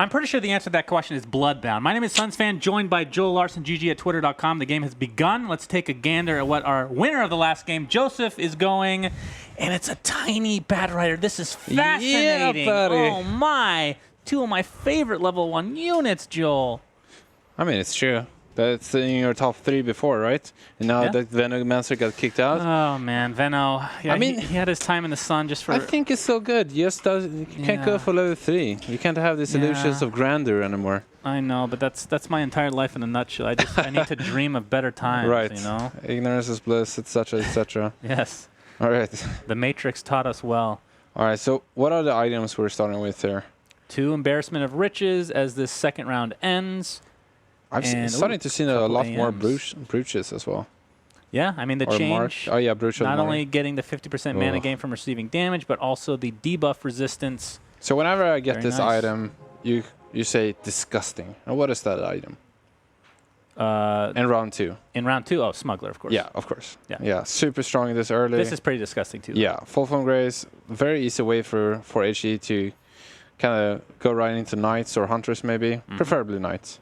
I'm pretty sure the answer to that question is Bloodbound. My name is SunsFan, joined by Joel Larson, GG at Twitter.com. The game has begun. Let's take a gander at what our winner of the last game, Joseph, is going. And it's a tiny Bat Rider. This is fascinating. Yeah, buddy. Oh, my. 2 of my favorite level 1 units, Joel. I mean, it's true. That's in your top 3 before, right? And now that MeNoHaxor got kicked out. Oh, man. Veno. Yeah, I mean, he had his time in the sun just for... I think it's so good. You can't go for level 3. You can't have these illusions of grandeur anymore. I know, but that's my entire life in a nutshell. I need to dream of better times, right. you know? Ignorance is bliss, etc., etc. Yes. All right. The Matrix taught us well. All right, so what are the items we're starting with here? 2 Embarrassment of Riches as this second round ends. I'm starting to see a lot more brooches as well. Yeah, I mean the change. Oh yeah, brooch. Not only getting the 50% mana gain from receiving damage, but also the debuff resistance. So whenever I get this item, you say disgusting. And what is that item? In round 2. In round 2, oh, Smuggler, of course. Yeah, of course. Yeah, super strong this early. This is pretty disgusting too. Yeah, Full Foam Grace, very easy way for HE to kind of go right into Knights or Hunters maybe, preferably Knights.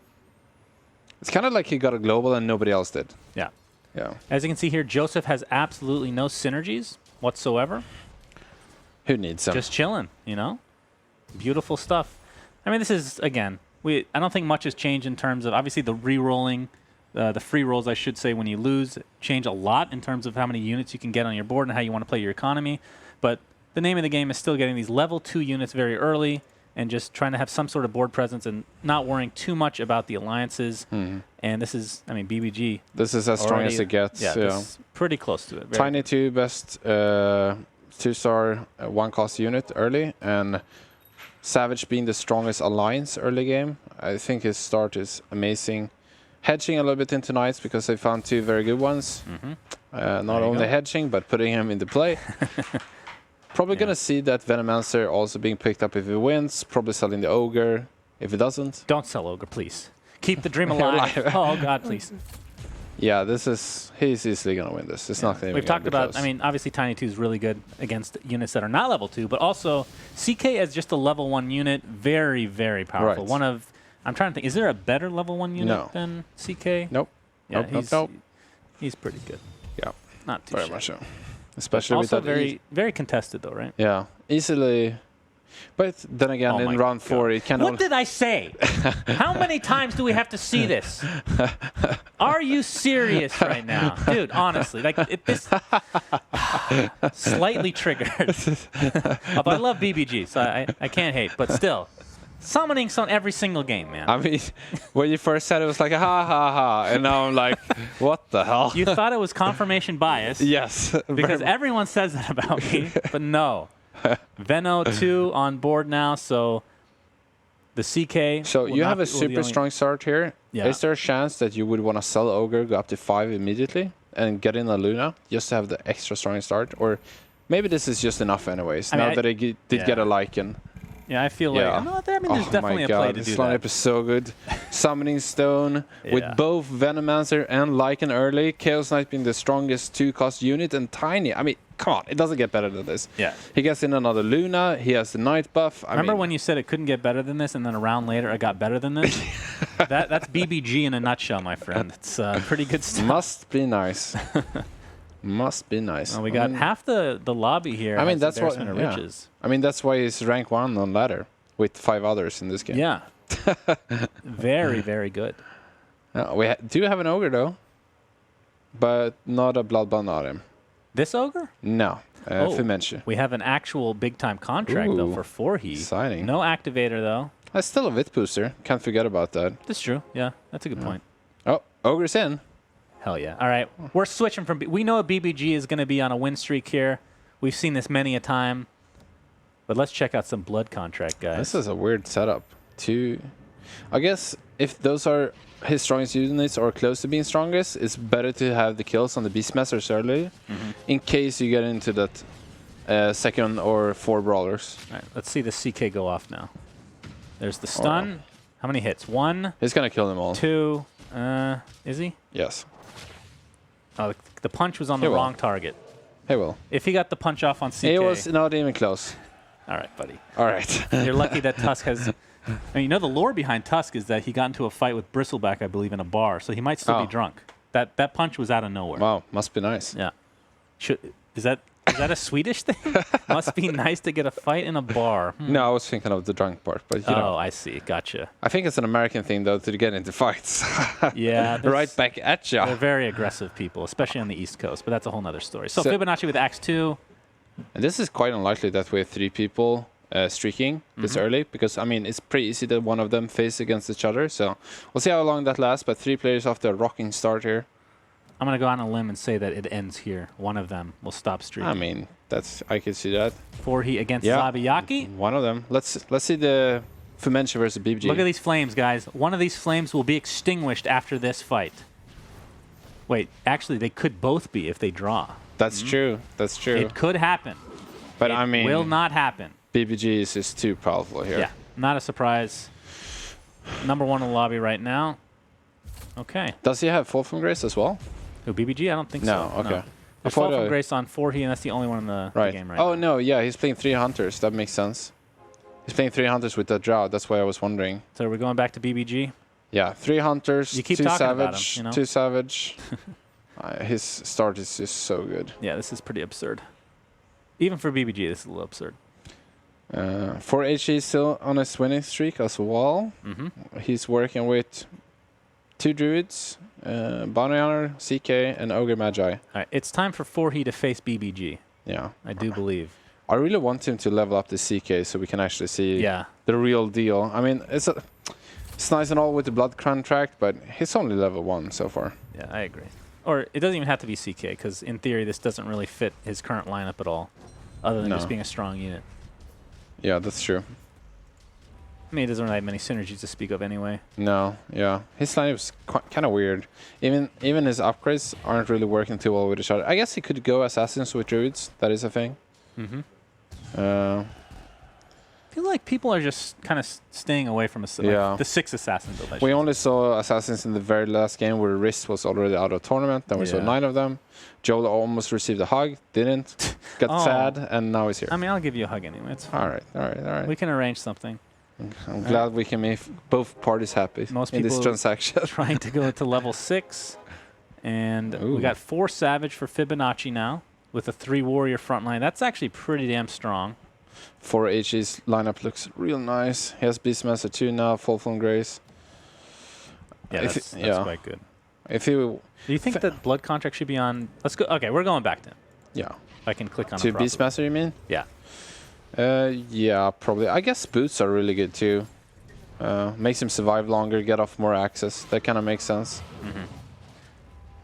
It's kind of like he got a global and nobody else did. Yeah. Yeah. As you can see here, Joseph has absolutely no synergies whatsoever. Who needs them? Just chilling, you know? Beautiful stuff. I mean, this is, again, I don't think much has changed in terms of, obviously, the re-rolling, the free rolls, I should say, when you lose, change a lot in terms of how many units you can get on your board and how you want to play your economy. But the name of the game is still getting these level 2 units very early, and just trying to have some sort of board presence and not worrying too much about the alliances. And this is, I mean, BBG. This is as strong as it gets. Yeah, it's pretty close to it. Tiny 2 best 2-star 1-cost unit early, and Savage being the strongest alliance early game. I think his start is amazing. Hedging a little bit into Knights because they found 2 very good ones. Not only hedging, but putting him into play. Probably going to see that Venomancer also being picked up if he wins. Probably selling the Ogre if he doesn't. Don't sell Ogre, please. Keep the dream alive. Oh, God, please. Yeah, he's easily going to win this. It's not going to be We've talked about, close. I mean, obviously Tiny 2 is really good against units that are not level 2, but also CK as just a level 1 unit, very, very powerful. Right. One of, I'm trying to think, is there a better level 1 unit than CK? Nope. Yeah, nope. He's pretty good. Yeah. Not too very much so. Especially also with that very contested though, right? Yeah, easily. But then again, in round 4, it kind of... What did I say? How many times do we have to see this? Are you serious right now? Dude, honestly, like this slightly triggered. Although I love BBG, so I can't hate, but still. Summoning's on every single game, man. I mean, when you first said it was like, ha, ha, ha. And now I'm like, what the hell? You thought it was confirmation bias. Yes. Because everyone says that about me, but no. Veno 2 on board now, so the CK... So you have a super strong start here. Yeah. Is there a chance that you would want to sell Ogre, go up to 5 immediately, and get in a Luna, just to have the extra strong start? Or maybe this is just enough anyways, now that I did get a Lycan. Yeah, I feel like... I mean, there's definitely a play to do that. This lineup is so good. Summoning Stone with both Venomancer and Lycan early. Chaos Knight being the strongest 2-cost unit, and Tiny. I mean, come on, it doesn't get better than this. Yeah. He gets in another Luna. He has the Knight buff. Remember when you said it couldn't get better than this, and then a round later it got better than this? That's BBG in a nutshell, my friend. It's pretty good stuff. Must be nice. Must be nice. Well, we got half the lobby here. I mean, that's what. Riches. I mean, that's why he's rank 1 on ladder with 5 others in this game. Yeah. Very, very good. We do have an Ogre though, but not a Bloodbound on him. This Ogre? No. Fibonacci. We have an actual big-time contract though for 4-he. Exciting. No activator though. That's still a Vit booster. Can't forget about that. That's true. Yeah, that's a good point. Oh, Ogre's in. Hell yeah. All right. We're switching from... we know BBG is going to be on a win streak here. We've seen this many a time. But let's check out some blood contract, guys. This is a weird setup. I guess if those are his strongest units or close to being strongest, it's better to have the kills on the Beastmasters early in case you get into that second or 4 brawlers. All right. Let's see the CK go off now. There's the stun. How many hits? 1. He's going to kill them all. 2. Is he? Yes. Oh, the punch was on the wrong target. He will. If he got the punch off on CK... It was not even close. All right, buddy. All right. You're lucky that Tusk has... I mean, you know, the lore behind Tusk is that he got into a fight with Bristleback, I believe, in a bar, so he might still be drunk. That punch was out of nowhere. Wow, must be nice. Yeah. Is that a Swedish thing? Must be nice to get a fight in a bar. No, I was thinking of the drunk part, but you know. I see. Gotcha. I think it's an American thing, though, to get into fights. Yeah. Right back at ya. They're very aggressive people, especially on the East Coast, but that's a whole nother story. So Fibonacci with Axe 2. And this is quite unlikely that we have 3 people streaking this early, because, I mean, it's pretty easy that one of them face against each other. So we'll see how long that lasts, but 3 players off to a rocking start here. I'm going to go on a limb and say that it ends here. One of them will stop streaking. I mean, I can see that. Forhi against Zabiyaki. One of them. Let's see the Fibonacci versus BBG. Look at these flames, guys. One of these flames will be extinguished after this fight. Wait, actually, they could both be if they draw. That's true. That's true. It could happen. But it I mean, will not happen. BBG is just too powerful here. Yeah, not a surprise. Number 1 in the lobby right now. Okay. Does he have Fall from Grace as well? Who, BBG? I don't think so. No, okay. No. There's Fall from Grace on Forhi, and that's the only one in the game right now. Oh, no, yeah, he's playing 3 Hunters. That makes sense. He's playing 3 Hunters with the Drow. That's why I was wondering. So are we going back to BBG? Yeah, 3 Hunters, you keep 2 talking Savage, about him, you know? 2 Savage. His start is just so good. Yeah, this is pretty absurd. Even for BBG, this is a little absurd. 4HE is still on his winning streak as well. He's working with 2 Druids, Bounty Hunter, CK, and Ogre Magi. All right, it's time for Forhi to face BBG. Yeah. I do believe. I really want him to level up the CK so we can actually see the real deal. I mean, it's nice and all with the blood contract, but he's only level 1 so far. Yeah, I agree. Or it doesn't even have to be CK, because in theory, this doesn't really fit his current lineup at all, other than just being a strong unit. Yeah, that's true. I mean, it doesn't really have many synergies to speak of anyway. No, yeah. His lineup's kind of weird. Even his upgrades aren't really working too well with each other. I guess he could go Assassins with Druids. That is a thing. I feel like people are just kind of staying away from the 6 Assassins. We only saw Assassins in the very last game where Wrist was already out of tournament. Then we saw 9 of them. Joel almost received a hug, didn't. Got sad, and now he's here. I mean, I'll give you a hug anyway. It's fine. All right. We can arrange something. I'm glad we can make both parties happy in this transaction. Trying to go to level 6. And we got 4 Savage for Fibonacci now with a 3 Warrior front line. That's actually pretty damn strong. 4HE's lineup looks real nice. He has Beastmaster 2 now, Fall from Grace. Yeah, that's quite good. Do you think that Blood Contract should be on? Let's go. Okay, we're going back to him. Yeah. If I can click on to Beastmaster, you mean? Yeah. Yeah, probably. I guess boots are really good too. Makes him survive longer, get off more access. That kind of makes sense.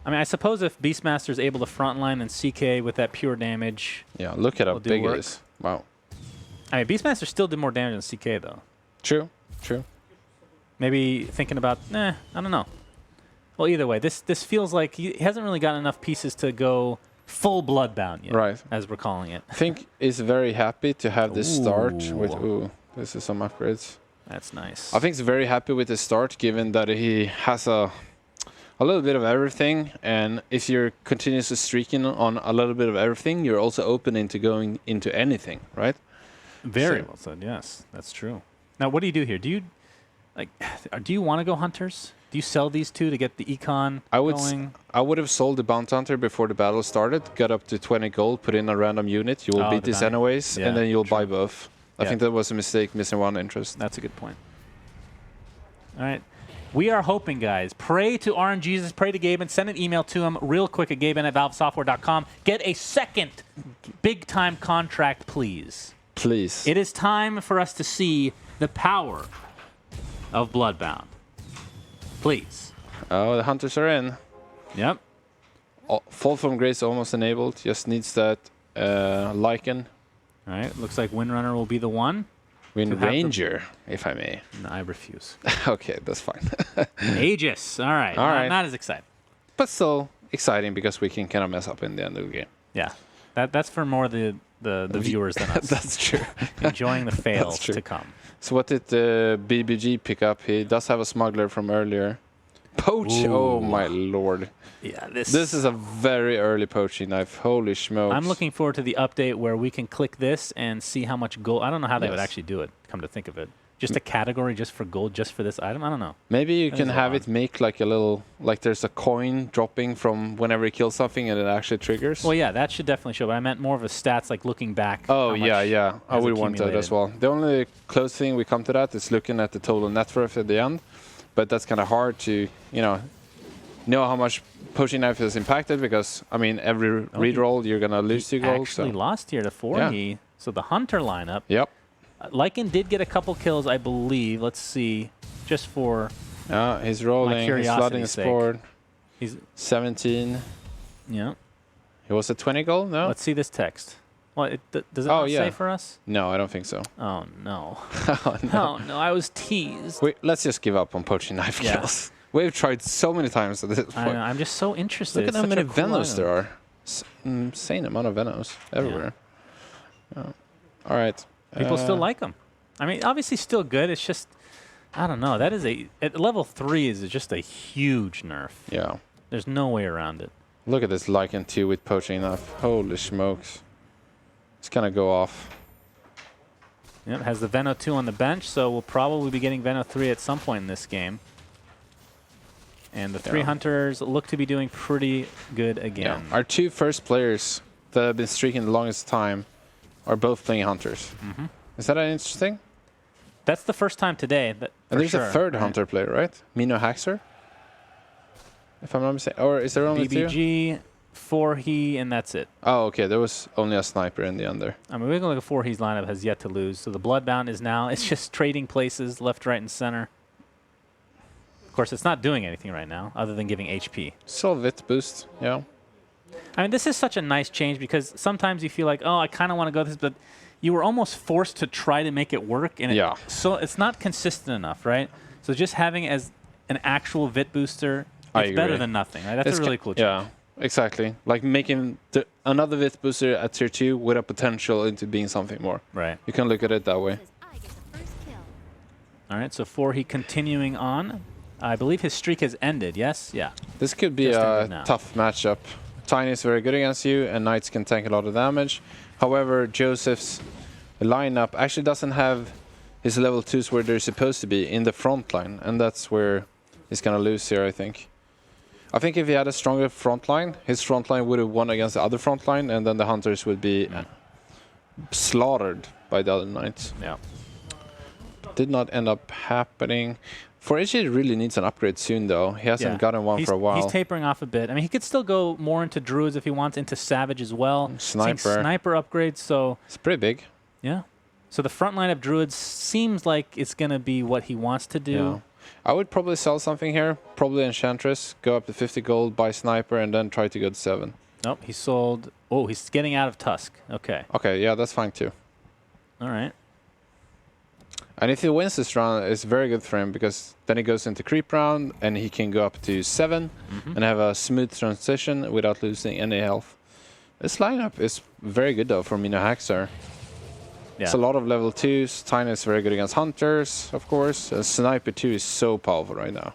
I mean, I suppose if Beastmaster is able to frontline and CK with that pure damage. Yeah, look at how big it is. Wow. I mean, Beastmaster still did more damage than CK though. True. Maybe thinking about, I don't know. Well, either way, this feels like he hasn't really gotten enough pieces to go full Bloodbound yet, right? As we're calling it. I think he's very happy to have this start with. This is some upgrades. That's nice. I think he's very happy with the start, given that he has a little bit of everything, and if you're continuously streaking on a little bit of everything, you're also open into going into anything, right? Very well said. Yes, that's true. Now, what do you do here? Do you want to go Hunters? Do you sell these 2 to get the econ going? I would have sold the Bounty Hunter before the battle started, got up to 20 gold, put in a random unit. You will beat this anyways, and then you'll buy both. I think that was a mistake, missing 1 interest. That's a good point. All right. We are hoping, guys. Pray to RNGesus, pray to Gaben, send an email to him real quick at gaben@valvesoftware.com. Get a second big-time contract, please. Please. It is time for us to see the power of Bloodbound. Please. Oh, the Hunters are in. Yep. Fall from Grace almost enabled. Just needs that Lycan. All right. Looks like Windrunner will be the one. Wind Ranger, if I may. No, I refuse. Okay, that's fine. Aegis. All right. Not as exciting. But still exciting because we can kind of mess up in the end of the game. Yeah. That's for more the viewers than us. That's true. Enjoying the fails to come. So what did the BBG pick up? He does have a smuggler from earlier. Poach! Oh my lord. Yeah, This is a very early poaching knife. Holy smokes. I'm looking forward to the update where we can click this and see how much gold. I don't know how they would Yes. actually do it, come to think of it. Just a category just for gold, just for this item? I don't know. Maybe you That can is have odd. it make like a little, like there's a coin dropping from whenever you kill something and it actually triggers. Well, yeah, that should definitely show, but I meant more of a stats, like looking back. Oh, how yeah, much yeah. I has would want that as accumulated. well. The only close thing we come to that is looking at the total net worth at the end. But that's kind of hard to, know how much poaching knife is impacted because, I mean, every reroll you're going to lose 2 gold. Actually So. lost here to 4 So the Hunter lineup. Yep. Lycan did get a couple kills, I believe. Let's see. Just for... Yeah, he's rolling. He's flooding curiosity's his sake. board. He's... 17. Yeah. He was at 20 gold? No? Let's see this text. Well, does it Oh, not yeah. say for us? No, I don't think so. Oh, no. Oh, no. Oh, no, I was teased. Wait, let's just give up on poaching knife Yeah. kills. We've tried so many times at this I point. know, I'm just so interested. Look at It's how such many a cool Venos there item. are. Insane amount of Venos everywhere. Yeah. All right. People still like them. I mean, obviously still good. It's just, I don't know. That is at level 3 is just a huge nerf. Yeah. There's no way around it. Look at this Lycan 2 with poaching knife. Holy smokes. It's gonna go off. Yep, has the Veno 2 on the bench, so we'll probably be getting Veno 3 at some point in this game. And the 3 Yeah. Hunters look to be doing pretty good again. Our 2 first players that have been streaking the longest time are both playing Hunters. Mm-hmm. Is that interesting? That's the first time today. And there's a third right? Hunter player, right? MeNoHaxor? If I'm not mistaken. Or is there only 2? BBG, 4he, and that's it. Oh, okay. There was only a sniper in the under. I mean, we're going to look at 4he's lineup has yet to lose. So the Bloodbound is now, it's just trading places left, right, and center. Of course, it's not doing anything right now other than giving HP. Still Vit boost, yeah. I mean, this is such a nice change because sometimes you feel like, oh, I kind of want to go this, but you were almost forced to try to make it work. And so it's not consistent enough, right? So just having it as an actual Vit booster, it's better than nothing, right? That's a really cool change. Yeah, exactly. Like making another Vit booster at tier 2 with a potential into being something more. Right. You can look at it that way. All right, so 4he continuing on. I believe his streak has ended, yes? Yeah. This could be Just a ended now. tough matchup. Tiny is very good against you, and Knights can tank a lot of damage. However, Joseph's lineup actually doesn't have his level 2s where they're supposed to be in the front line, and that's where he's going to lose here, I think. I think if he had a stronger front line, his front line would have won against the other front line, and then the Hunters would be slaughtered by the other Knights. Yeah. Did not end up happening. 4H really needs an upgrade soon, though. He hasn't gotten one for a while. He's tapering off a bit. I mean, he could still go more into Druids if he wants, into Savage as well. Sniper. Seeing sniper upgrades, so... It's pretty big. Yeah. So the front line of Druids seems like it's going to be what he wants to do. Yeah. I would probably sell something here. Probably Enchantress. Go up to 50 gold, buy Sniper, and then try to go to 7. Nope, he sold... Oh, he's getting out of Tusk. Okay. Okay, yeah, that's fine too. All right. And if he wins this round, it's very good for him because then he goes into creep round and he can go up to 7 and have a smooth transition without losing any health. This lineup is very good though for MeNoHaxor. Yeah. It's a lot of level 2s. Tiny is very good against Hunters, of course. And Sniper 2 is so powerful right now.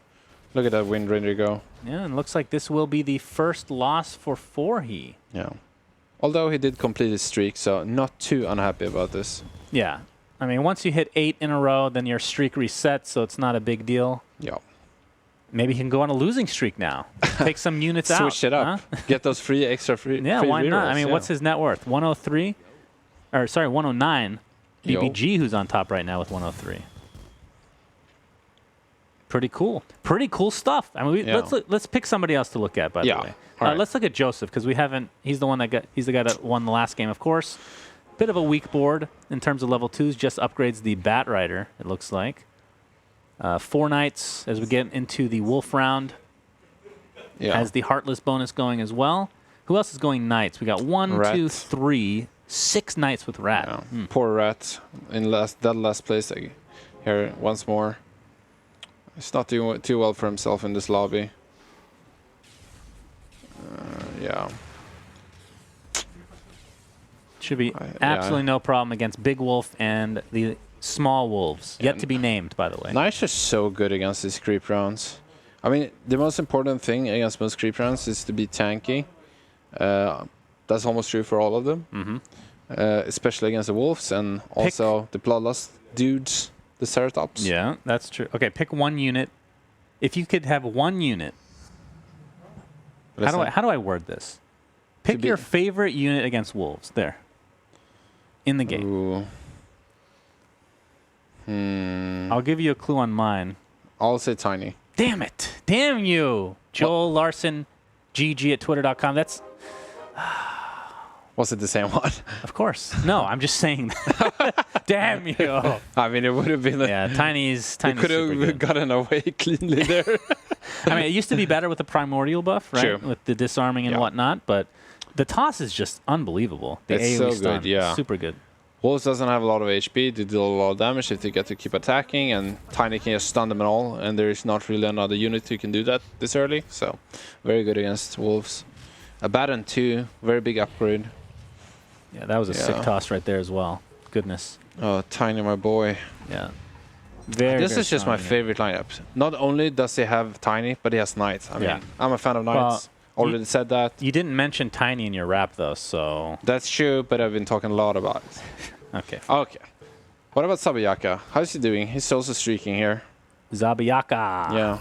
Look at that Windrider go. Yeah, and looks like this will be the first loss for 4he. Yeah. Although he did complete his streak, so not too unhappy about this. Yeah. I mean, once you hit 8 in a row, then your streak resets, so it's not a big deal. Yeah. Maybe he can go on a losing streak now. Take some units out. Switch it up. Huh? Get those extra free Yeah, free why not? rerolls, I mean, yeah. what's his net worth? 103? Or, sorry, 109. Yo. BBG, who's on top right now with 103. Pretty cool. Pretty cool stuff. I mean, let's pick somebody else to look at, by the way. All right. Let's look at Joseph, because we haven't... He's the guy that won the last game, of course. Bit of a weak board in terms of level 2s. Just upgrades the Bat Rider, it looks like. 4 Knights as we get into the Wolf round. Yeah. Has the Heartless bonus going as well. Who else is going Knights? We got 1, Rat. 2, 3, 6 Knights with Rat. Yeah. Poor Rat in last place here once more. He's not doing too well for himself in this lobby. Yeah. Should be absolutely no problem against Big Wolf and the small wolves. Yet to be named, by the way. Nice is so good against these creep rounds. I mean, the most important thing against most creep rounds is to be tanky. That's almost true for all of them. Especially against the wolves and also the bloodlust dudes, the ceratops. Yeah, that's true. Okay, pick one unit. If you could have one unit, how do I word this? Pick your favorite unit against wolves. There. In the game. Ooh. I'll give you a clue on mine. I'll say tiny. Damn it. Damn you. Joel Larson, GG at twitter.com. That's... Was it the same one? Of course. No, I'm just saying that. Damn you. I mean, it would have been... Yeah, Tiny's you could have gotten away cleanly there. I mean, it used to be better with the primordial buff, right? Sure. With the disarming and whatnot, but the toss is just unbelievable. The it's AoE so stun, good, yeah. Super good. Wolves doesn't have a lot of HP, they deal a lot of damage if they get to keep attacking, and Tiny can just stun them at all, and there is not really another unit who can do that this early, so very good against Wolves. Abaddon 2, very big upgrade. Yeah, that was a sick toss right there as well. Goodness. Oh, Tiny, my boy. Yeah. This is just my favorite lineup. Not only does he have Tiny, but he has Knights. I mean, I'm a fan of Knights. Already said that. You didn't mention Tiny in your rap, though, so... That's true, but I've been talking a lot about it. Okay. Okay. What about Sabayaka? How's he doing? He's also streaking here. Zabayaka. Yeah.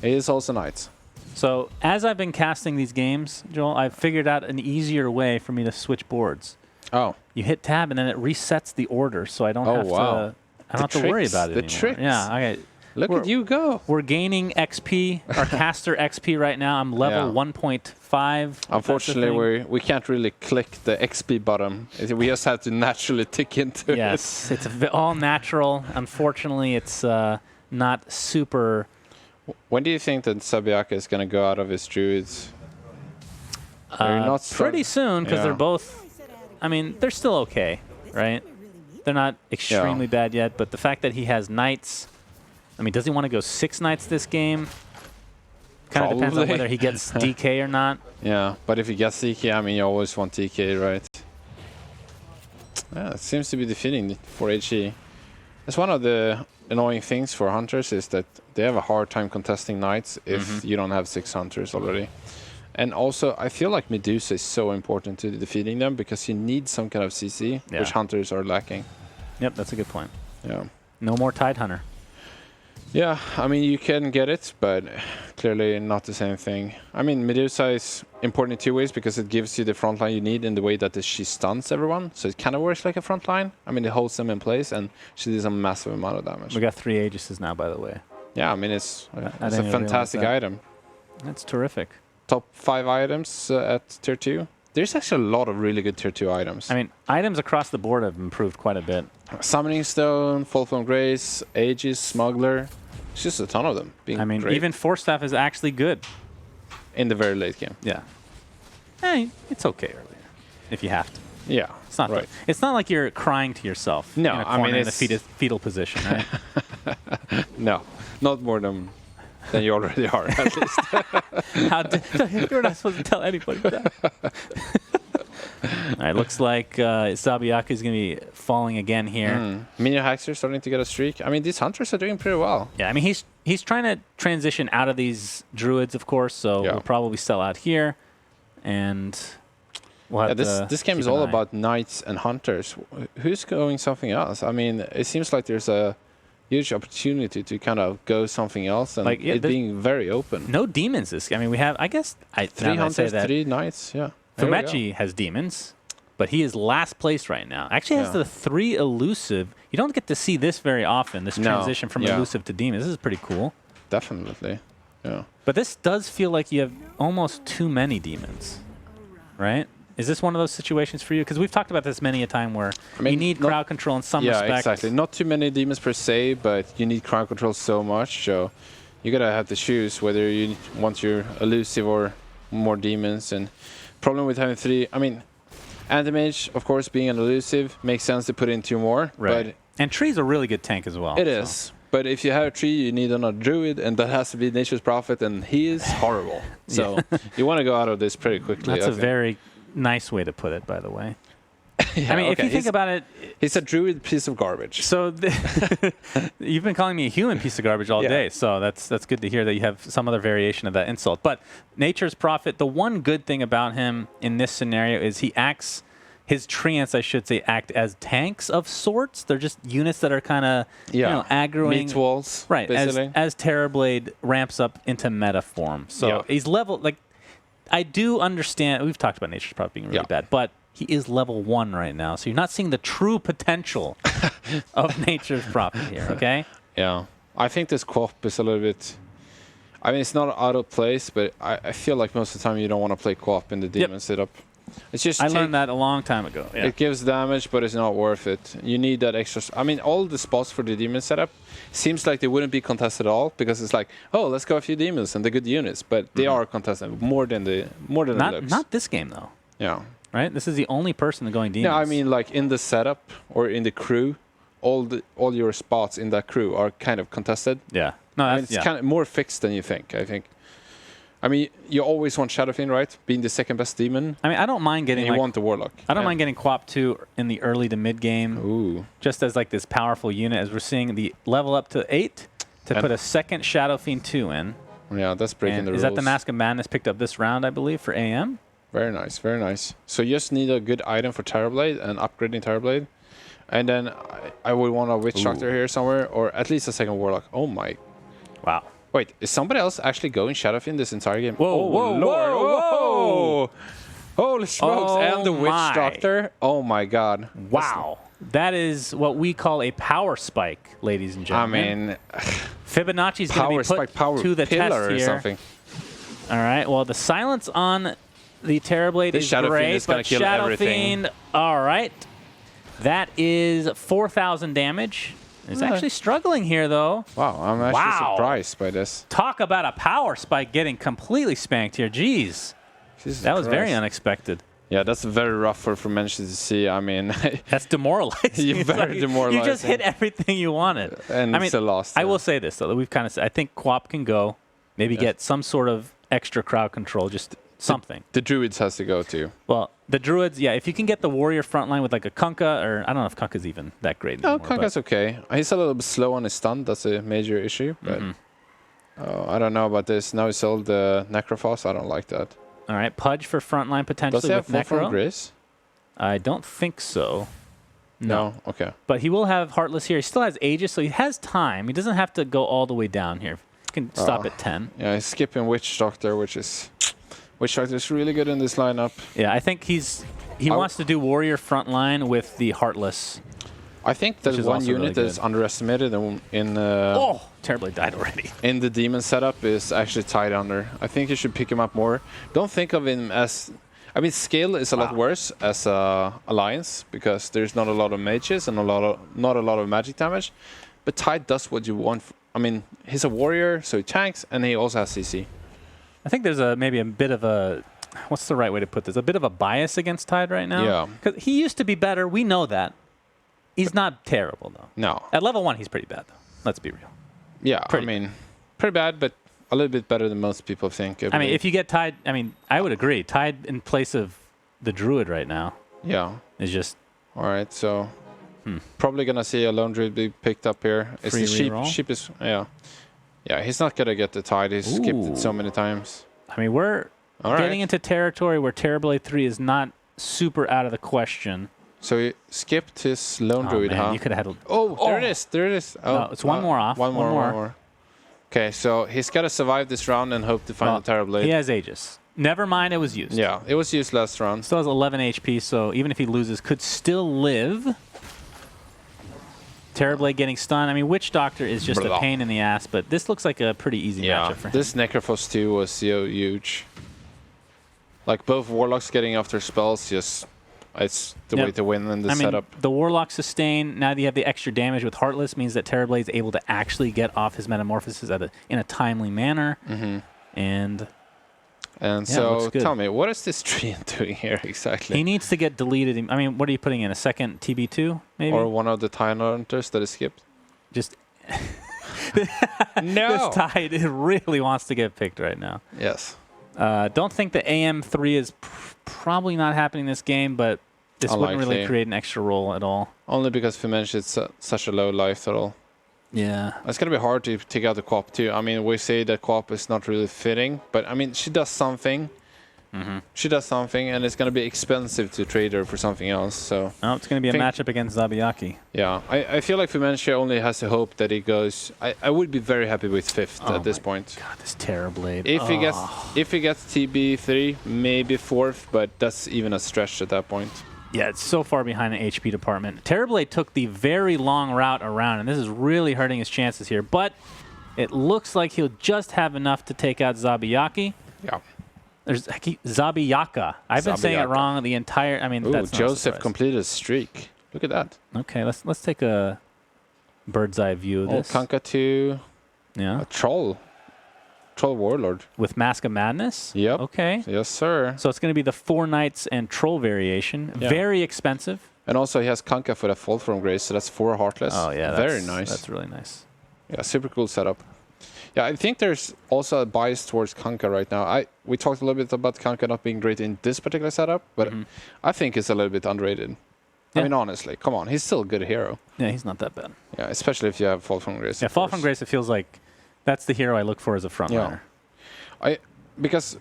He is also Knights. So, as I've been casting these games, Joel, I've figured out an easier way for me to switch boards. Oh. You hit tab, and then it resets the order, so I don't have to... I don't have to worry about it anymore. Tricks. Yeah, okay. Look at you go. We're gaining XP, our caster XP right now. I'm level 1.5. Unfortunately, we can't really click the XP button. We just have to naturally tick into it. Yes, it's all natural. Unfortunately, it's not super... When do you think that Sabayaka is going to go out of his druids? Pretty soon, because they're both... I mean, they're still okay, right? They're not extremely bad yet, but the fact that he has knights... I mean, does he want to go 6 knights this game? Kind of depends on whether he gets DK or not. Yeah, but if he gets DK, I mean, you always want DK, right? Yeah, it seems to be defeating for HE. That's one of the annoying things for hunters is that they have a hard time contesting knights if you don't have 6 hunters already. And also, I feel like Medusa is so important to defeating them because you need some kind of CC, which hunters are lacking. Yep, that's a good point. Yeah. No more Tide Hunter. Yeah, I mean, you can get it, but clearly not the same thing. I mean, Medusa is important in 2 ways because it gives you the front line you need in the way that she stuns everyone. So it kind of works like a front line. I mean, it holds them in place, and she does a massive amount of damage. We got 3 Aegises now, by the way. Yeah, I mean, it's a fantastic item. That's terrific. Top 5 items at Tier 2. There's actually a lot of really good Tier 2 items. I mean, items across the board have improved quite a bit. Summoning Stone, Fall from Grace, Aegis, Smuggler. It's just a ton of them. I mean, even Force Staff is actually good. In the very late game. Yeah. Hey, it's okay earlier, if you have to. Yeah, it's not right. It's not like you're crying to yourself. No, in a corner I mean, in a fetal position, right? No, not more than you already are, at least. You're not supposed to tell anybody that. All right, looks like Sabayaka is going to be falling again here. MeNoHaxor starting to get a streak. I mean, these hunters are doing pretty well. Yeah, I mean, he's trying to transition out of these druids, of course, so we'll probably sell out here. And we'll have this game is all about knights and hunters. Who's going something else? I mean, it seems like there's a huge opportunity to kind of go something else and like, it being very open. No demons this game. I mean, we have, I guess... 3 hunters, 3 knights, yeah. Fibonacci has demons, but he is last place right now. Actually has the 3 elusive. You don't get to see this very often, this transition from elusive to demon. This is pretty cool. Definitely, yeah. But this does feel like you have almost too many demons, right? Is this one of those situations for you? Because we've talked about this many a time where you need crowd control in some respect. Yeah, exactly. Not too many demons per se, but you need crowd control so much. So you got to have to choose whether you want your elusive or more demons. And problem with having 3, I mean, Anti-Mage, of course, being an elusive, makes sense to put in 2 more. Right. But and Tree's a really good tank as well. It is. But if you have a Tree, you need another Druid, and that has to be Nature's Prophet, and he is horrible. So you want to go out of this pretty quickly. That's a very nice way to put it, by the way. I mean, if you think about it, he's a druid piece of garbage. so you've been calling me a human piece of garbage all day, so that's good to hear that you have some other variation of that insult. But Nature's Prophet, the one good thing about him in this scenario is he acts, his treants, I should say, act as tanks of sorts. They're just units that are kind of, aggroing. Meat walls, right, basically. as Terrorblade ramps up into meta form. So he's level, like, I do understand, we've talked about Nature's Prophet being really bad, but he is level 1 right now, so you're not seeing the true potential of Nature's Prophet here, okay? Yeah. I think this co-op is a little bit... I mean, it's not out of place, but I feel like most of the time you don't want to play co-op in the demon setup. It's just I learned that a long time ago. Yeah. It gives damage, but it's not worth it. You need that extra... I mean, all the spots for the demon setup seems like they wouldn't be contested at all, because it's like, oh, let's go a few demons and the good units, but they are contested more than it looks. Not this game, though. Yeah. Right? This is the only person going demons. Yeah, I mean, like in the setup or in the crew, all your spots in that crew are kind of contested. Yeah. No, I mean, it's kind of more fixed than you think, I think. I mean, you always want Shadowfiend, right? Being the second best demon. I mean, I don't mind getting. And you want the Warlock. I don't mind getting Quap 2 in the early to mid game. Ooh. Just as like this powerful unit, as we're seeing the level up to 8 to put a second Shadowfiend 2 in. Yeah, that's breaking the rules. Is that the Mask of Madness picked up this round, I believe, for AM? Very nice, very nice. So you just need a good item for Terrorblade and upgrading Terrorblade. And then I would want a Witch Doctor here somewhere, or at least a second Warlock. Oh my. Wow. Wait, is somebody else actually going Shadowfiend this entire game? Whoa, whoa, Lord, whoa! Holy smokes, and the Witch Doctor. Oh my god. Wow. That is what we call a power spike, ladies and gentlemen. I mean, Fibonacci's going to be put to the test here. Or something. All right, well, the silence on the Terrorblade is great, but Shadowfiend, all right. That is 4,000 damage. It's actually struggling here, though. Wow, I'm actually surprised by this. Talk about a power spike getting completely spanked here. Jeez. That was very unexpected. Yeah, that's very rough for Manchester to see. I mean... that's demoralizing. You're very demoralizing. You just hit everything you wanted. And it's a loss. I will say this, though. We've kind of said, I think Quap can go, maybe get some sort of extra crowd control, just something. The Druids has to go, too. Well, the Druids, yeah, if you can get the Warrior front line with like a Kunkka, or I don't know if Kunkka's even that great anymore. No, Kunkka's okay. He's a little bit slow on his stun. That's a major issue. But I don't know about this. Now he sold the Necrophos. I don't like that. All right, Pudge for frontline potentially. Does he have full from Grizz? I don't think so. No. Okay. But he will have Heartless here. He still has Aegis, so he has time. He doesn't have to go all the way down here. He can stop at 10. Yeah, he's skipping Witch Doctor, Witch Doctor is really good in this lineup. Yeah, I think he wants to do Warrior frontline with the Heartless. I think there's one unit that is underestimated in Terrorblade died already. In the demon setup is actually tied under. I think you should pick him up more. Don't think of him as... I mean, scale is a lot worse as Alliance, because there's not a lot of mages and not a lot of magic damage. But Tide does what you want. I mean, he's a warrior, so he tanks, and he also has CC. I think there's maybe a bit of a... What's the right way to put this? A bit of a bias against Tide right now? Yeah. Because he used to be better. We know that. He's not terrible, though. No. At level 1, he's pretty bad, though. Let's be real. Yeah, pretty bad, but a little bit better than most people think. I mean, if you get Tide, I would agree. Tide in place of the Druid right now. Yeah. Is just... All right, so... Probably going to see a Lone Druid be picked up here. It's the sheep is... Yeah. Yeah, he's not going to get the Tide. He's skipped it so many times. I mean, we're getting into territory where Terrorblade 3 is not super out of the question. So he skipped his Lone Druid, man, huh? You could have had... There it is. There it is. Oh, no, it's one more off. One more. Okay, so he's got to survive this round and hope to find the Terrorblade. He has Aegis. Never mind, it was used. Yeah, it was used last round. Still has 11 HP, so even if he loses, could still live. Terrorblade getting stunned. I mean, Witch Doctor is just a pain in the ass, but this looks like a pretty easy matchup for him. This Necrophos 2 was so huge. Like, both Warlocks getting off their spells, just... It's the way to win in this setup. The Warlock sustain, now that you have the extra damage with Heartless, means that Terrorblade is able to actually get off his Metamorphosis in a timely manner. And so, tell me, what is this tree doing here exactly? He needs to get deleted. I mean, what are you putting in? A second TB2, maybe? Or one of the Tide Hunters that is skipped? Just... No! This Tide really wants to get picked right now. Yes. Don't think the AM3 is probably not happening this game, but This wouldn't really Unlikely. create an extra roll at all. Only because Fibonacci is such a low life total. Yeah. It's going to be hard to take out the co-op too. I mean, we say that co-op is not really fitting, but I mean, she does something. She does something, and it's going to be expensive to trade her for something else. So Oh, it's going to be a matchup against Zabiaki. yeah, I feel like Fibonacci only has the hope that he goes. I would be very happy with 5th at this point. God, this Terrorblade. If he gets TB3, maybe 4th, but that's even a stretch at that point. Yeah, it's so far behind the HP department. Terrorblade took the very long route around, and this is really hurting his chances here. But it looks like he'll just have enough to take out Zabiaki. Yeah. There's Zabiyaka. I've been saying it wrong the entire. I mean, Ooh, that's not Joseph a surprise. completed a streak. Look at that. Okay, let's take a bird's eye view of Oh, this. Kanka 2. Yeah. A troll. Troll Warlord. With Mask of Madness. Yep. Okay. Yes, sir. So it's going to be the 4 Knights and Troll variation. Yeah. Very expensive. And also he has Kanka for the Fall from Grace, so that's 4 Heartless. Oh yeah, Very nice. That's really nice. Yeah, super cool setup. Yeah, I think there's also a bias towards Kanka right now. We talked a little bit about Kanka not being great in this particular setup, but I think it's a little bit underrated. Yeah. I mean, honestly, come on, he's still a good hero. Yeah, he's not that bad. Yeah, especially if you have Fall from Grace. Yeah, of Fall course. from Grace, it feels like that's the hero I look for as a frontrunner. Because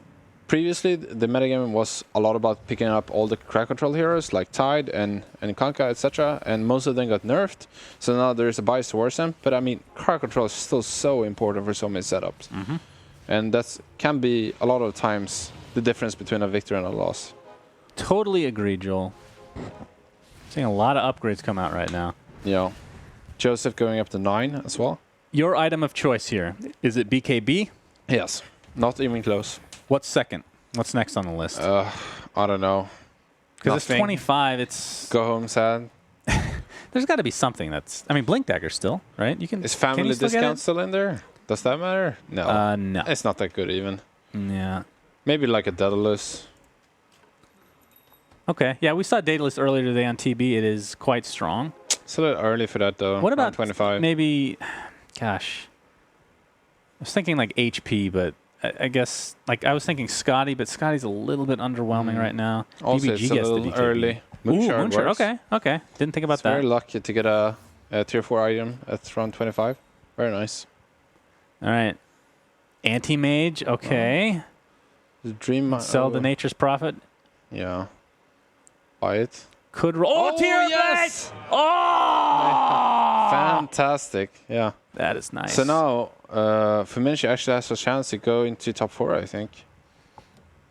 previously the metagame was a lot about picking up all the crowd control heroes like Tide and Kanka, etc. And most of them got nerfed. So now there's a bias towards them. But I mean, crowd control is still so important for so many setups. And that can be a lot of times the difference between a victory and a loss. Totally agree, Joel. Seeing a lot of upgrades come out right now. Yeah. Joseph going up to 9 as well. Your item of choice here, is it BKB? Yes. Not even close. What's second? What's next on the list? I don't know. Because it's Nothing. 25, it's... Go home sad. There's got to be something that's... I mean, Blink Dagger still, right? You can. Is can family you still get discount it? still in there? Does that matter? No. No. It's not that good even. Yeah. Maybe like a Daedalus. Okay. Yeah, we saw Daedalus earlier today on TB. It is quite strong. It's a little early for that though. What Around about 25? maybe... Gosh. I was thinking like HP, but I guess... Like, I was thinking Scotty, but Scotty's a little bit underwhelming right now. Also, BBG it's a gets the little BKB. early. Ooh, Moonshard works. Okay, okay. Didn't think about It's that. very lucky to get a tier 4 item at round 25. Very nice. All right. Anti-Mage, okay. The dream. Sell the Nature's Prophet. Yeah. Buy it. Could roll. Oh, tier yes! Oh! Fantastic. Yeah. That is nice. So now, Fibonacci actually has a chance to go into top 4, I think.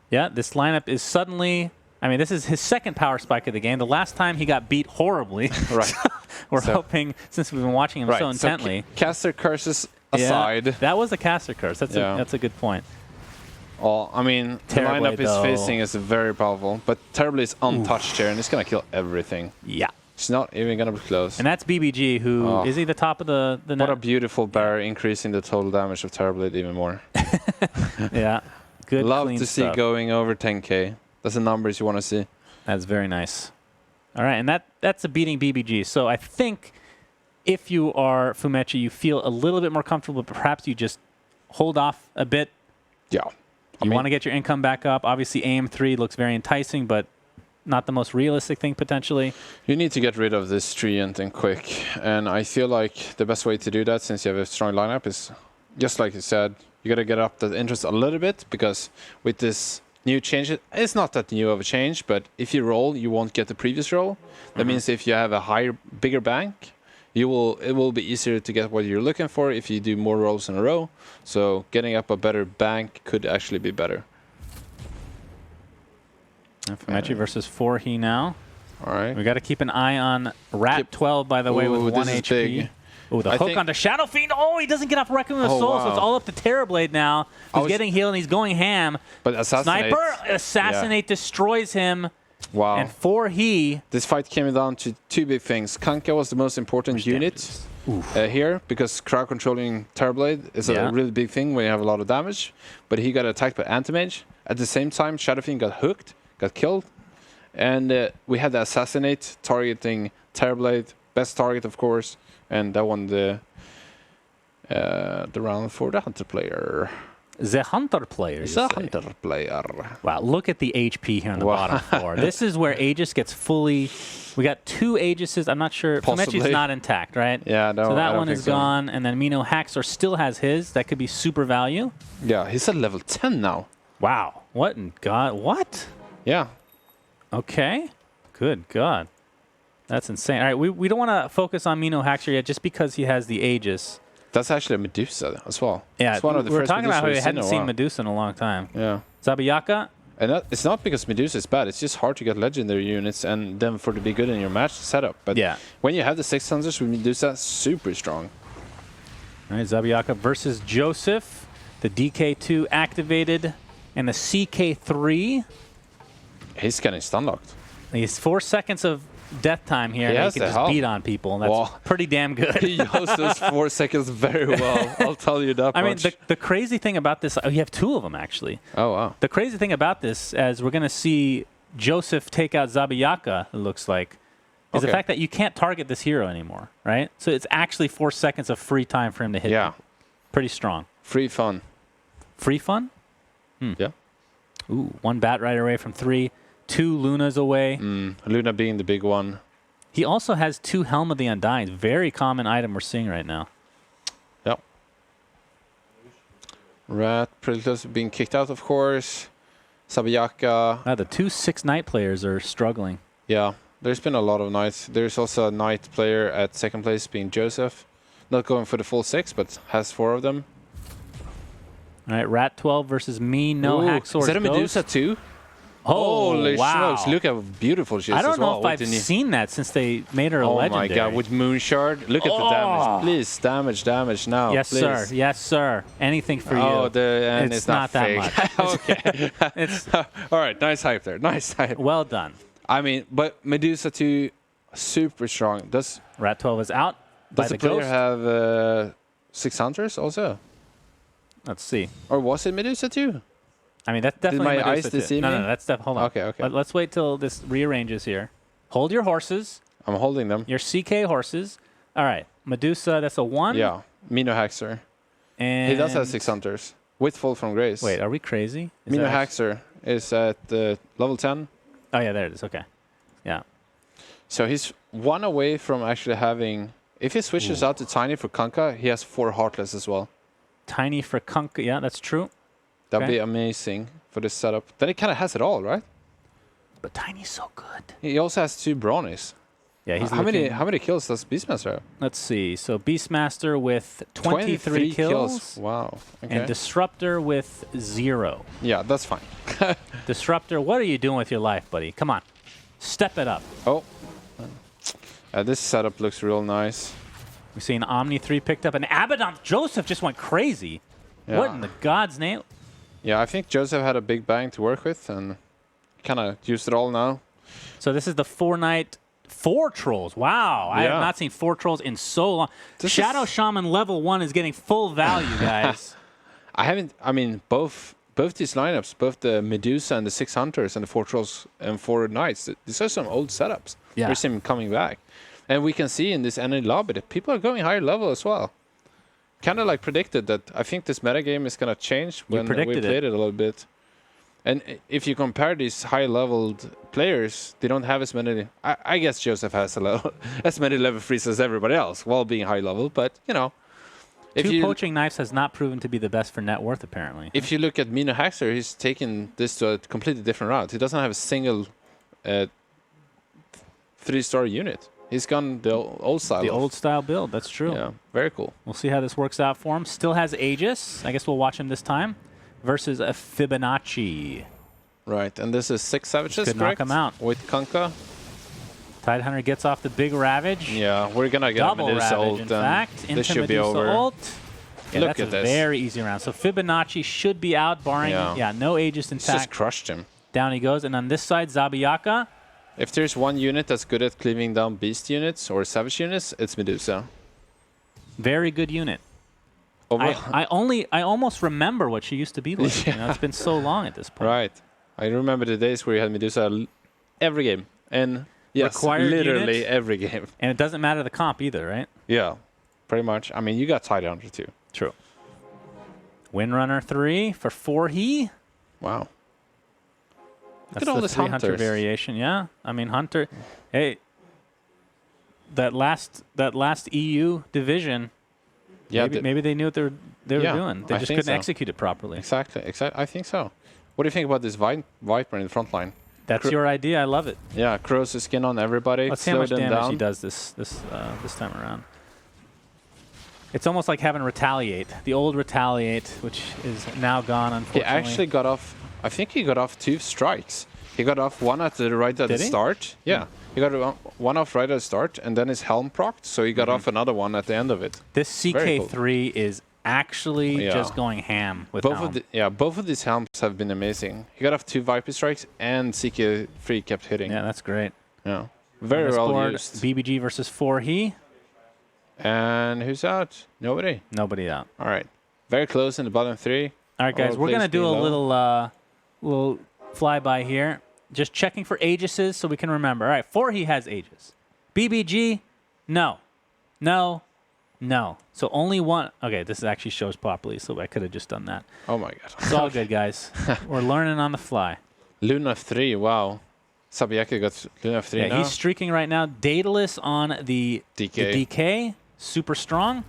Yeah, this lineup is suddenly... I mean, this is his second power spike of the game. The last time he got beat horribly. Right. We're hoping, since we've been watching him so intently. Caster curses aside. Yeah, that was a caster curse. That's a good point. Oh, I mean, the Terrorblade, lineup he's though. facing is very powerful, but Terrorblade is untouched here, and it's going to kill everything. Yeah. It's not even going to be close. And that's BBG, who... Is he the top of the What net? a beautiful barrier, increasing the total damage of Terrorblade even more. Yeah. Good, Love clean to see stuff. going over 10k. That's the numbers you want to see. That's very nice. All right, and that's a beating BBG. So I think if you are Fumechi, you feel a little bit more comfortable, but perhaps you just hold off a bit. Yeah. You want to get your income back up. Obviously, AM3 looks very enticing, but not the most realistic thing potentially. You need to get rid of this treant and quick. And I feel like the best way to do that, since you have a strong lineup, is just like you said, you got to get up the interest a little bit, because with this new change, it's not that new of a change, but if you roll, you won't get the previous roll. That means if you have a bigger bank, it will be easier to get what you're looking for if you do more rolls in a row. So getting up a better bank could actually be better. Fumechi versus 4He now. All right. We got to keep an eye on Rat 12, by the way, with 1 this is HP. big. Oh, the hook onto Shadow Fiend. Oh, he doesn't get off Requiem of the Soul, so it's all up to Terrorblade now. He's getting healed and he's going ham. But Assassinate. Sniper, Assassinate destroys him. Wow. And 4He... This fight came down to two big things. Kanka was the most important unit here, because crowd controlling Terrorblade is a really big thing when you have a lot of damage. But he got attacked by Anti-Mage. At the same time, Shadow Fiend got hooked, got killed. And we had the Assassinate targeting Terrorblade. Best target, of course. And that won the round for the Hunter player. The Hunter player. He's a Hunter player. Wow, look at the HP here on the bottom floor. This is where Aegis gets fully... We got 2 Aegises. I'm not sure. Fibonacci's not intact, right? Yeah, no, so that one is gone, and then MeNoHaxor still has his. That could be super value. Yeah, he's at level 10 now. Wow. What in God? What? Yeah. Okay. Good God. That's insane. All right, we don't want to focus on MeNoHaxor yet just because he has the Aegis. That's actually a Medusa as well. Yeah, it's one of the we're first talking about how we Medusa hadn't seen Medusa in a long time. Yeah. Zabiyaka? And it's not because Medusa is bad. It's just hard to get legendary units and then for to be good in your match setup. But yeah, when you have the 600s with Medusa, super strong. All right, Zabiyaka versus Joseph. The DK2 activated and the CK3. He's getting stun locked. He's 4 seconds of death time here. He can just beat on people. And that's pretty damn good. He used those 4 seconds very well. I'll tell you that much. I mean, the crazy thing about this, you have 2 of them actually. Oh, wow. The crazy thing about this, as we're going to see Joseph take out Zabiyaka, it looks like, is the fact that you can't target this hero anymore, right? So it's actually 4 seconds of free time for him to hit. Yeah. People. Pretty strong. Free fun. Free fun? Yeah. Ooh, 1 Bat Rider away from 3. 2 Lunas away. Luna being the big one. He also has 2 Helm of the Undying. Very common item we're seeing right now. Yep. Rat pretty close to being kicked out, of course. Zabiyaka. The 2 6 Knight players are struggling. Yeah, there's been a lot of Knights. There's also a Knight player at 2nd place being Joseph. Not going for the full 6, but has 4 of them. All right, Rat 12 versus MeNoHaxor. Is that a Medusa too? Holy smokes, look how beautiful she is. I don't know if I've seen that since they made her a legendary. Oh my God, with Moonshard. Look at the damage. Please, damage now. Yes, sir. Yes, sir. Anything for you. Oh, and it's not that much. Okay. All right, nice hype there. Nice hype. Well done. I mean, but Medusa 2, super strong. Does Rat 12 is out. Does the player have 6 hunters also? Let's see. Or was it Medusa 2? I mean, that's definitely Did my eyes deceive me? No, that's definitely... Hold on. Okay. Let's wait till this rearranges here. Hold your horses. I'm holding them. Your CK horses. All right. Medusa, that's a 1. Yeah. MeNoHaxor. And he does have 6 hunters. With Fall from Grace. Wait, are we crazy? MeNoHaxor is at level 10. Oh, yeah, there it is. Okay. Yeah. So he's 1 away from actually having... If he switches out to Tiny for Kunkka, he has 4 Heartless as well. Tiny for Kunkka. Yeah, that's true. That'd be amazing for this setup. Then he kind of has it all, right? But Tiny's so good. He also has 2 brownies. Yeah, he's how many kills does Beastmaster have? Let's see. So Beastmaster with 23 kills. Wow. Okay. And Disruptor with 0. Yeah, that's fine. Disruptor, what are you doing with your life, buddy? Come on. Step it up. Oh. This setup looks real nice. We see an Omni 3 picked up. And Abaddon Joseph just went crazy. Yeah. What in the God's name? Yeah, I think Joseph had a big bang to work with and kind of used it all now. So this is the 4-night 4 trolls. Wow. I have not seen 4 trolls in so long. Shadow Shaman level 1 is getting full value, guys. I mean, both these lineups, both the Medusa and the 6 Hunters and the 4 Trolls and 4 Knights, these are some old setups. Yeah. We see them coming back. And we can see in this NA lobby that people are going higher level as well. Kind of like predicted that I think this metagame is going to change when we played it a little bit. And if you compare these high-leveled players, they don't have as many... I guess Joseph has as many level 3s as everybody else while being high-level, but, you know... Two poaching knives has not proven to be the best for net worth, apparently. If you look at MeNoHaxor, he's taken this to a completely different route. He doesn't have a single 3-star unit. He's gone the old style. The old style build, that's true. Yeah, very cool. We'll see how this works out for him. Still has Aegis. I guess we'll watch him this time. Versus a Fibonacci. Right, and this is 6 Savages, could knock him out. With Kunkka. Tidehunter gets off the big Ravage. Yeah, we're going to get double Medusa Ravage, ult. in fact. This should be over. Ult. Yeah, Look that's at a this. Very easy round. So Fibonacci should be out, barring no Aegis intact. Just crushed him. Down he goes. And on this side, Zabiyaka. If there's one unit that's good at cleaving down beast units or savage units, it's Medusa. Very good unit. I almost remember what she used to be like. Yeah. You know, it's been so long at this point. Right. I remember the days where you had Medusa every game. And yes, required literally unit, every game. And it doesn't matter the comp either, right? Yeah, pretty much. I mean, you got Tidehunter too. True. Windrunner 3 for 4He. Wow. That's at all the this 3 Hunter Hunters. variation. Yeah, I mean Hunter. Hey, that last EU division. Yeah, maybe they knew what they were Yeah, doing. They I just think couldn't so. execute it properly. exactly. I think so. What do you think about this Viper in the front line? That's your idea. I love it. Yeah, crows the skin on everybody. Let's see how slow much them damage down. he does this time around. It's almost like having Retaliate, the old Retaliate, which is now gone, unfortunately. He actually got off. I think he got off 2 strikes. He got off one at the right at Did the he? start. Yeah, he got one off right at the start, and then his helm procced, so he got off another one at the end of it. This Very cool. CK3 is actually Yeah. just going ham with Both helm. both of these helms have been amazing. He got off 2 Viper strikes, and CK3 kept hitting. Yeah, that's great. Yeah. Very On this well board, used. BBG versus 4He. And who's out? Nobody. Nobody out. All right. Very close in the bottom 3. All right, guys, All we're gonna players do a being low. little flyby here. Just checking for Aegises so we can remember. All right, 4He has Aegis. BBG, no. So only one. Okay, this actually shows properly, so I could have just done that. Oh my god. It's all good, guys. We're learning on the fly. Luna 3, wow. Sabiaki got Luna 3 Yeah, now. he's streaking right now. Daedalus on the DK, super strong.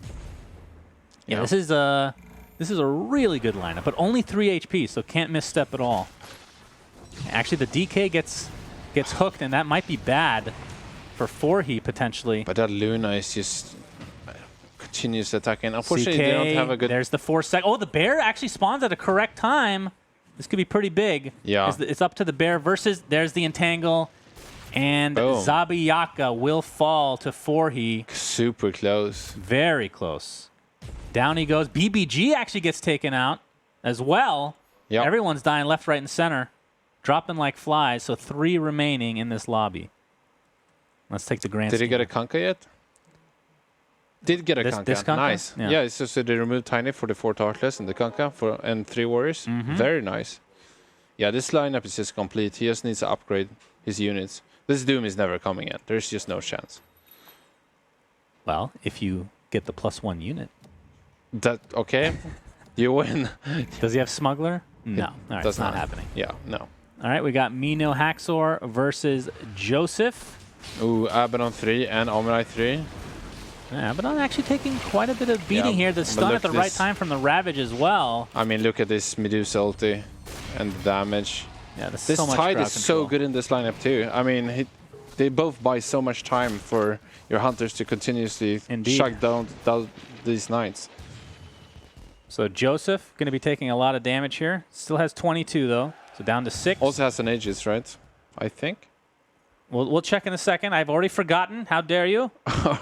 Yeah, Yeah. this is a really good lineup, but only 3 HP, so can't misstep at all. Actually, the DK gets hooked, and that might be bad for 4He potentially. But that Luna is just continuous attacking. Unfortunately, CK, they don't have a good. there's the 4-sec. Oh, the bear actually spawns at a correct time. This could be pretty big. Yeah. It's up to the bear versus, there's the entangle. And Boom. Zabiyaka will fall to 4He. Super close. Very close. Down he goes. BBG actually gets taken out as well. Yeah. Everyone's dying left, right, and center. Dropping like flies. So 3 remaining in this lobby. Let's take the grand Did he scheme. get a Kanka yet? Did get a This Kanka. Kanka? Nice. Yeah. Yeah, it's just so they removed Tiny for the 4 Talkless and the Kanka and 3 Warriors. Mm-hmm. Very nice. Yeah, this lineup is just complete. He just needs to upgrade his units. This Doom is never coming in. There's just no chance. Well, if you get the +1 unit. That okay? You win. Does he have Smuggler? No. All right, Does it's not happening. Yeah, no. All right, we got MeNoHaxor versus Joseph. Ooh, Abaddon 3 and Omenite 3. Yeah, Abaddon actually taking quite a bit of beating here. The but stun look at the right this- time from the Ravage as well. I mean, look at this Medusa ulti and the damage. Yeah, there's This so much Tide crowd is so control. good in this lineup too. I mean, they both buy so much time for your hunters to continuously Indeed. shut down these knights. So Joseph going to be taking a lot of damage here. Still has 22 though, so down to 6. Also has an Aegis, right? I think. We'll check in a second. I've already forgotten. How dare you?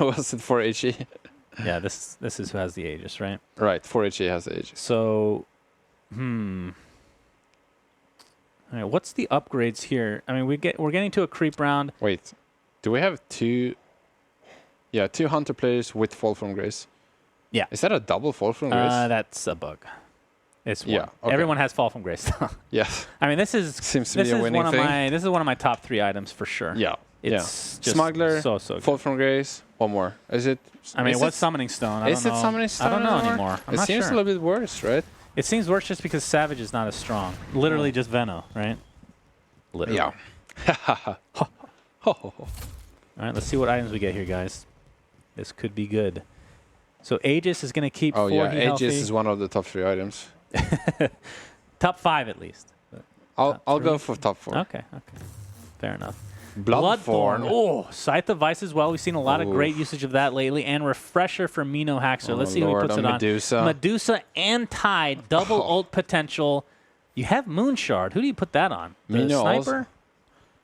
Or was it 4 HE? Yeah, this is who has the Aegis, right? Right, 4 HE has the Aegis. So, All right, what's the upgrades here? I mean, we're getting to a creep round. Wait, do we have 2? Yeah, 2 hunter players with Fall from Grace. Yeah. Is that a double Fall from Grace? That's a bug. It's one. Yeah, okay. Everyone has Fall from Grace. Yes. I mean, this is Seems to be a winning one thing. of my this is one of my top 3 items for sure. Yeah. It's just Smuggler, so good. Fall from Grace, one more. Is it? I mean, is what's it, Summoning Stone? Is it Summoning I Stone don't know anymore. I'm it not seems sure. a little bit worse, right? It seems worse just because Savage is not as strong. Literally just Veno, right? Literally. Yeah. All right, let's see what items we get here, guys. This could be good. So Aegis is going to keep 4 yeah, healthy. Aegis is one of the top 3 items. Top 5 at least. I'll go 3? for top 4. Okay. Fair enough. Bloodthorn. Oh, Scythe of Vice as well. We've seen a lot of great usage of that lately. And Refresher for MeNoHaxor. Let's see who he Lord, puts it Medusa. on. Medusa and Tide. Double ult potential. You have Moonshard. Who do you put that on? The Mino Sniper?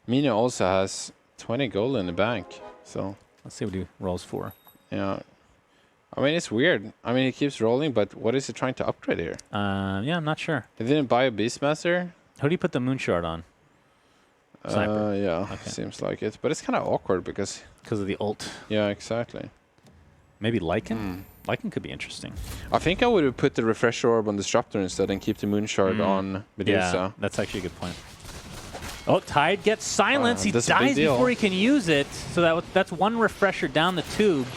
Mino also has 20 gold in the bank. So, Let's see what he rolls for. yeah. I mean, it's weird. I mean, he keeps rolling, but what is he trying to upgrade here? Yeah, I'm not sure. He didn't buy a Beastmaster? Who do you put the Moonshard on? Sniper. Yeah, Okay. seems like it. But it's kind of awkward because, Because of the ult. yeah, exactly. Maybe Lycan? Lycan could be interesting. I think I would have put the Refresher Orb on Disruptor instead and keep the Moonshard on Medusa. Yeah, that's actually a good point. Oh, Tide gets silence. He that's a big dies deal. before he can use it. So that's one Refresher down the tubes.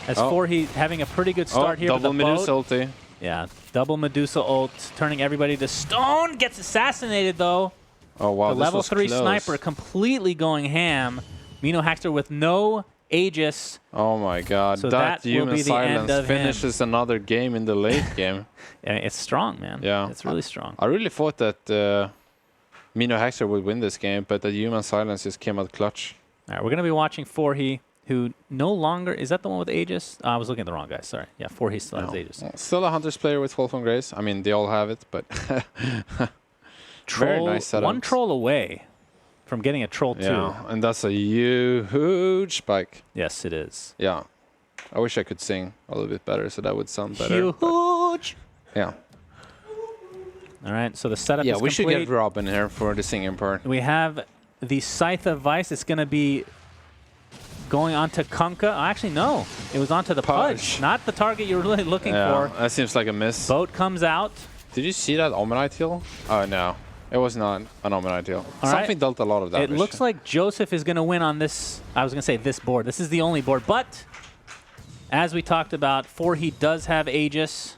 As for he having a pretty good start here with the double Medusa boat. ulti. Yeah, double Medusa ult, turning everybody to stone. Gets assassinated, though. Oh, wow. The This level was 3 close. sniper completely going ham. MeNoHaxor with no Aegis. Oh, my God. So that that will human be the end silence of him. finishes another game in the late game. Yeah, it's strong, man. Yeah. It's really strong. I really thought that MeNoHaxor would win this game, but the human silence just came out clutch. All right, we're going to be watching Forhi, who no longer... Is that the one with Aegis? I was looking at the wrong guy. Sorry. Yeah, Forhi still has Aegis. Well, still a Hunters player with Fall from Grace. I mean, they all have it, but... Very nice setup. One troll away from getting a troll 2. Yeah, and that's a huge spike. Yes, it is. Yeah. I wish I could sing a little bit better, so that would sound better. Huge! Yeah. All right, so the setup is Yeah, we should complete. get Robin here for the singing part. We have the Scythe of Vice. It's going to be going on to Kunkka. Oh, actually, no. It was onto the Pudge. Not the target you were really looking for. That seems like a miss. Boat comes out. Did you see that Omenite heal? Oh, no. It was not an Omenite heal. All Something right. dealt a lot of damage. It looks like Joseph is going to win on this. I was going to say this board. This is the only board. But as we talked about, Forhi does have Aegis.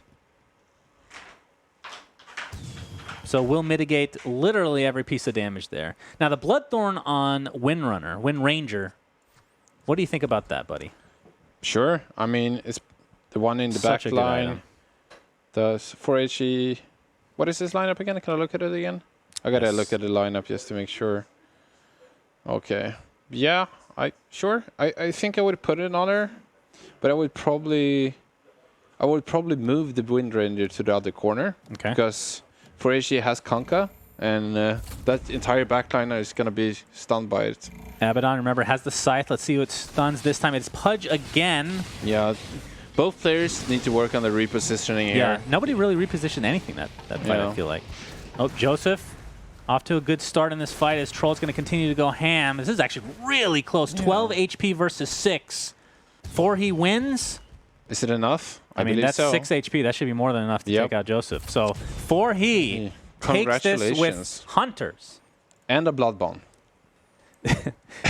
So we'll mitigate literally every piece of damage there. Now, the Bloodthorn on Wind Ranger. What do you think about that, buddy? Sure. I mean, it's the one in the back Such a good line. item. Does 4HE... What is this lineup again? Can I look at it again? I gotta Yes. look at the lineup just to make sure. Okay. Yeah, I think I would put it on there, but I would probably move the Wind Ranger to the other corner. Okay. Because 4HE has Kunkka, and that entire backline is gonna be stunned by it. Abaddon, remember, has the Scythe. Let's see who it stuns this time. It's Pudge again. Yeah. Both players need to work on the repositioning here. Yeah, nobody really repositioned anything that fight, Yeah. I feel like. Oh, Joseph off to a good start in this fight as Troll's going to continue to go ham. This is actually really close. 12 HP versus 6. 4 he wins. Is it enough? I mean, believe that's so. 6 HP. That should be more than enough to Yep. take out Joseph. So 4 he takes this with Congratulations. Hunters. And a blood bond.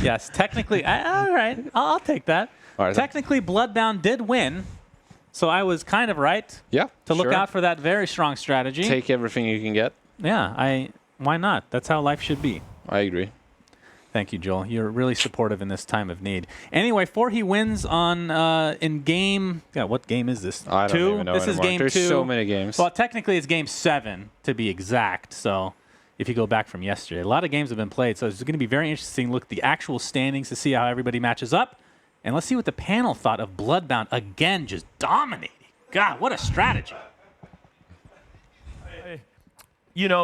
Yes, technically. All right, I'll take that. All right. Technically, Bloodbound did win. So I was kind of right Yeah. to look out for that very strong strategy. Take everything you can get. Yeah, why not? That's how life should be. I agree. Thank you, Joel. You're really supportive in this time of need. Anyway, 4 he wins on in game. Yeah, what game is this? I don't 2? even know This is anymore. game There's 2. so many games. Well, technically it's game 7 to be exact. So if you go back from yesterday, a lot of games have been played. So it's going to be very interesting to look at the actual standings to see how everybody matches up. And let's see what the panel thought of Bloodbound again, just dominating. God, what a strategy. You know,